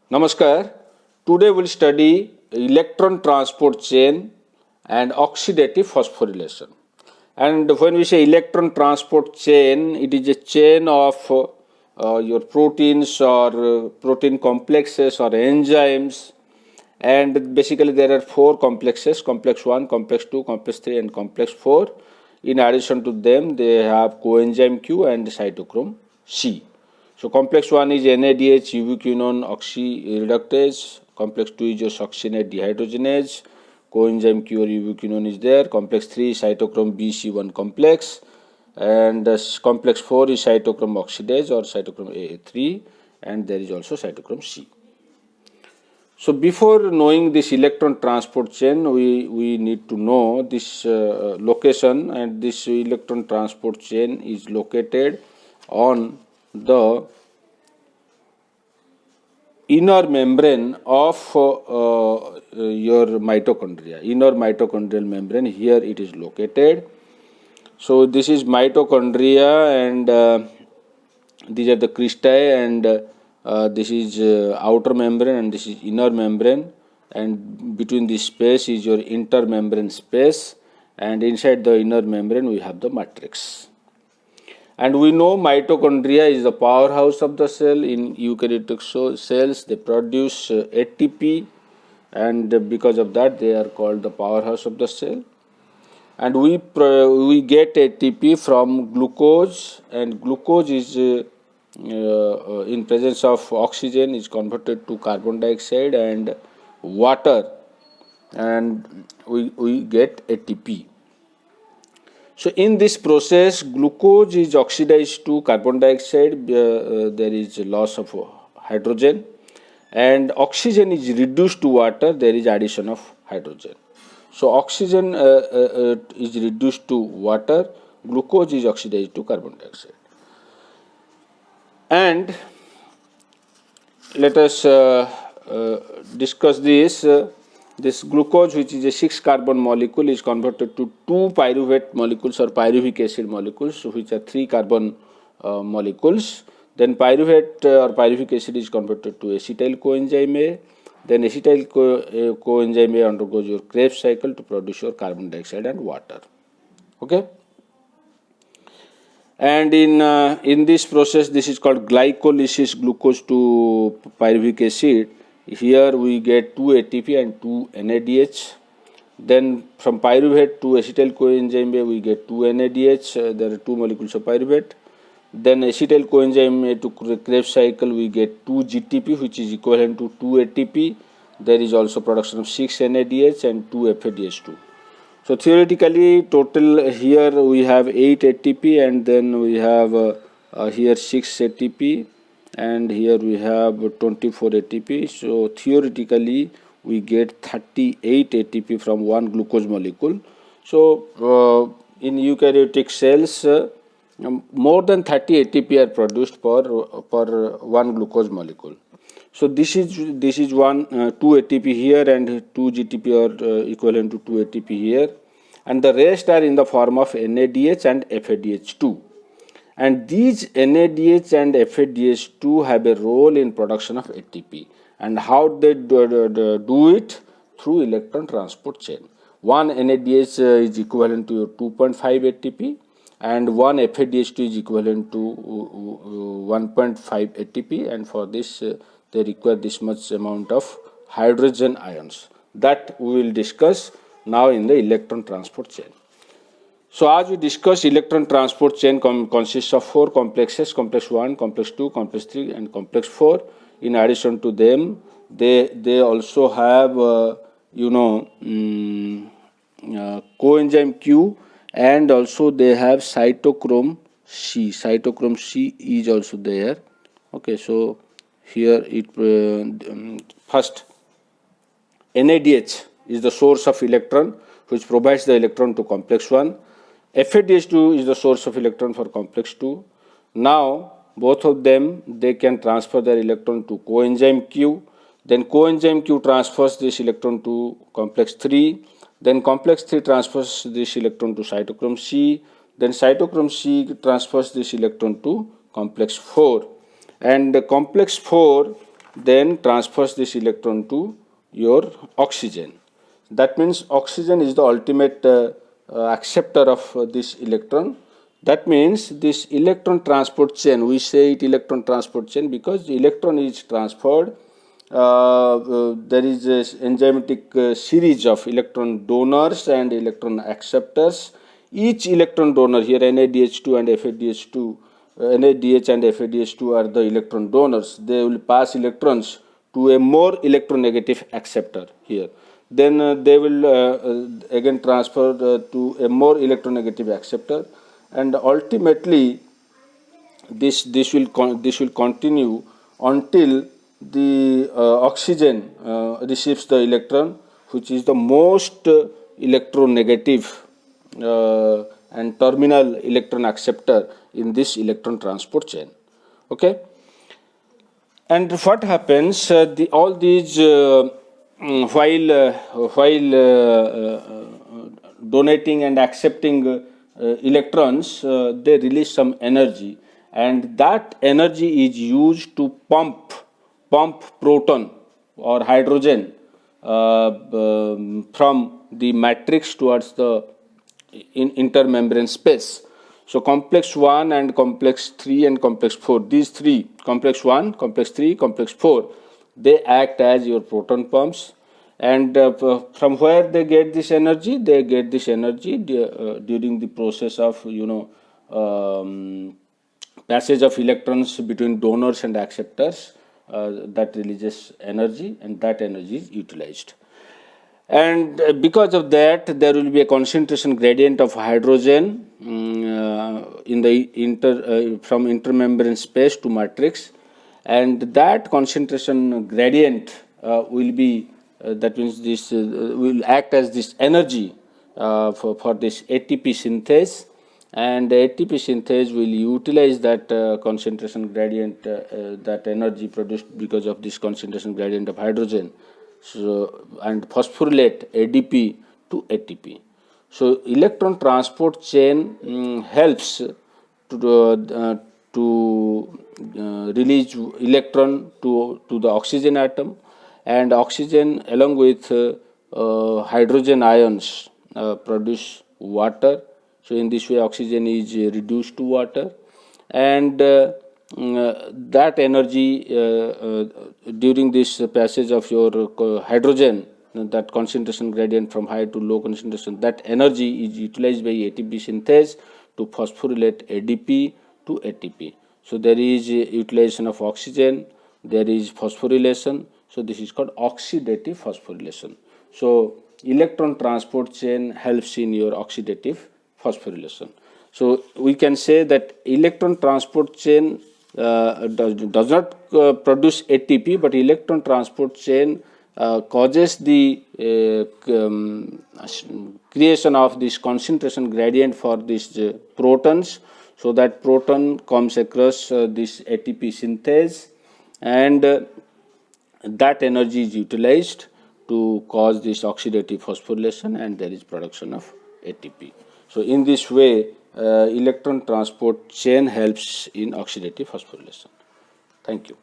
Namaskar. Today we'll study electron transport chain and oxidative phosphorylation. And when we say electron transport chain, it is a chain of your proteins or protein complexes or enzymes. And basically there are four complexes: complex 1, complex 2, complex 3 and complex 4. In addition to them, they have coenzyme Q and cytochrome C. So complex 1 is NADH ubiquinone oxyreductase. Complex 2 is your succinate dehydrogenase. Coenzyme Q or ubiquinone is there. Complex 3 is cytochrome BC1 complex. And complex 4 is cytochrome oxidase or cytochrome AA3. And there is also cytochrome C. So before knowing this electron transport chain, we need to know this location, and this electron transport chain is located on the inner membrane of your mitochondria, inner mitochondrial membrane. Here it is located. So this is mitochondria, and these are the cristae, and this is outer membrane and this is inner membrane, and between this space is your intermembrane space, and inside the inner membrane we have the matrix. And we know mitochondria is the powerhouse of the cell. In eukaryotic cells they produce ATP, and because of that they are called the powerhouse of the cell. And we get ATP from glucose, and glucose is in presence of oxygen is converted to carbon dioxide and water, and we get ATP. So in this process, glucose is oxidized to carbon dioxide, there is loss of hydrogen, and oxygen is reduced to water, there is addition of hydrogen. So oxygen is reduced to water, glucose is oxidized to carbon dioxide. And let us discuss this. This glucose, which is a 6-carbon molecule, is converted to 2 pyruvate molecules or pyruvic acid molecules, which are 3-carbon molecules. Then pyruvate or pyruvic acid is converted to acetyl coenzyme A. Then acetyl coenzyme A undergoes your Krebs cycle to produce your carbon dioxide and water. Okay. And in this process, this is called glycolysis, glucose to pyruvic acid. Here we get 2 ATP and 2 NADH. Then from pyruvate to acetyl coenzyme A, we get 2 NADH. There are 2 molecules of pyruvate. Then acetyl coenzyme A to Krebs cycle, we get 2 GTP, which is equivalent to 2 ATP. There is also production of 6 NADH and 2 FADH2. So theoretically, total here we have 8 ATP, and then we have here 6 ATP, and here we have 24 ATP. So theoretically we get 38 ATP from one glucose molecule. So in eukaryotic cells, more than 30 ATP are produced per one glucose molecule. So this is one 2 ATP here, and 2 GTP are equivalent to 2 ATP here, and the rest are in the form of NADH and FADH2. And these NADH and FADH2 have a role in production of ATP. And how they do it? Through electron transport chain. One NADH is equivalent to 2.5 ATP, and one FADH2 is equivalent to 1.5 ATP, and for this they require this much amount of hydrogen ions. That we will discuss now in the electron transport chain. So as we discussed, electron transport chain consists of 4 complexes: complex 1, complex 2, complex 3 and complex 4. In addition to them, they also have coenzyme Q, and also they have cytochrome C. Cytochrome C is also there. Okay, so here it first NADH is the source of electron, which provides the electron to complex 1. FADH2 is the source of electron for complex 2. Now both of them, they can transfer their electron to coenzyme Q. Then coenzyme Q transfers this electron to complex 3. Then complex 3 transfers this electron to cytochrome C. Then cytochrome C transfers this electron to complex 4. And complex 4 then transfers this electron to your oxygen. That means oxygen is the ultimate acceptor of this electron. That means this electron transport chain, we say it electron transport chain because the electron is transferred. There is a enzymatic series of electron donors and electron acceptors. Each electron donor here, NADH2 and FADH2, NADH and FADH2 are the electron donors. They will pass electrons to a more electronegative acceptor here. Then they will again transfer to a more electronegative acceptor, and ultimately this will continue until the oxygen receives the electron, which is the most electronegative and terminal electron acceptor in this electron transport chain. Okay, and what happens? All these while donating and accepting electrons, they release some energy, and that energy is used to pump proton or hydrogen from the matrix towards the intermembrane space. So complex 1 and complex 3 and complex 4, these three, complex 1, complex 3, complex 4, they act as your proton pumps. And from where they get this energy? They get this energy during the process of passage of electrons between donors and acceptors. That releases energy, and that energy is utilized. And because of that, there will be a concentration gradient of hydrogen in the from intermembrane space to matrix, and that concentration gradient will be that means this will act as this energy for this ATP synthase, and the ATP synthase will utilize that concentration gradient, that energy produced because of this concentration gradient of hydrogen, and phosphorylate ADP to ATP. So electron transport chain helps to release electron to the oxygen atom, and oxygen along with hydrogen ions produce water. So in this way oxygen is reduced to water, and that energy during this passage of your hydrogen, that concentration gradient from high to low concentration, that energy is utilized by ATP synthase to phosphorylate ADP to ATP. So there is utilization of oxygen, there is phosphorylation. So this is called oxidative phosphorylation. So electron transport chain helps in your oxidative phosphorylation. So we can say that electron transport chain does not produce ATP, but electron transport chain causes the creation of this concentration gradient for these protons, so that proton comes across this ATP synthase, and that energy is utilized to cause this oxidative phosphorylation, and there is production of ATP. So in this way electron transport chain helps in oxidative phosphorylation. Thank you.